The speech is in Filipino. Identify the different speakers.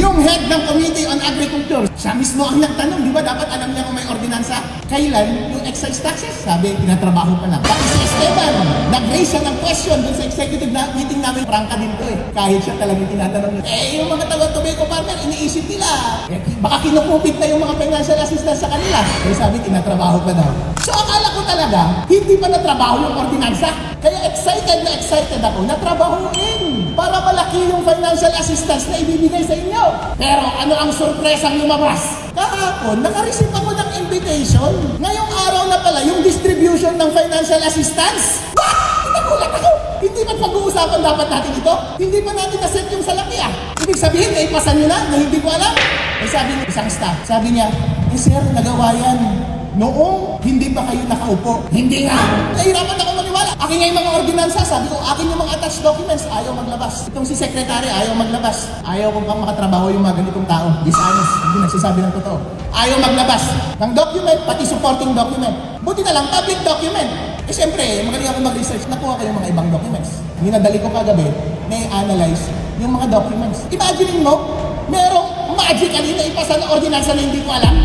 Speaker 1: Yung head ng Committee on Agriculture, siya mismo ang nagtanong, di ba dapat alam niya kung may ordinansa? Kailan yung excise taxes? Sabi, tinatrabaho pa lang. Pati si Esteban, nag-raise siya ng question dun sa executive meeting namin, prangka din to eh. Kahit siya talagang tinatanong. Yung mga taga-tobacco farmer, iniisip nila, baka kinukupit na yung mga financial assistance sa kanila. Kaya sabi, tinatrabaho pa daw. So akala ko talaga, hindi pa natrabaho yung ordinansa. Kaya excited ako na trabahuin para malaki yung financial assistance na ibibigay sa inyo. Pero ano ang sorpresang lumabas? Kahapon, nakareceive ako ng invitation. Ngayong araw na pala yung distribution ng financial assistance. Nagulat ako. Hindi ba pag-uusapan dapat natin ito? Hindi ba natin na-set yung salapi Ibig sabihin, ipasa nyo na hindi ko alam. Sabi niya, isang staff, sabi niya, sir, nagawa yan. Noong hindi pa kayo nakaupo. Hindi nga. Nahirapan ako maniwala. Akin nga yung mga ordinansa. Sabi ko, akin yung mga attached documents. Ayaw maglabas. Itong si Secretary, ayaw maglabas. Ayaw kung pang makatrabaho yung mga ganitong tao. Dishonest. Hindi nagsasabi ng totoo. Ayaw maglabas ng document, pati supporting document. Buti na lang, public document. Siyempre, magaling ako mag-research. Nakuha ko yung mga ibang documents. Ninadali ko kagabi na i-analyze yung mga documents. Imagine mo, merong magically na ipasa na ordinansa na hindi ko alam.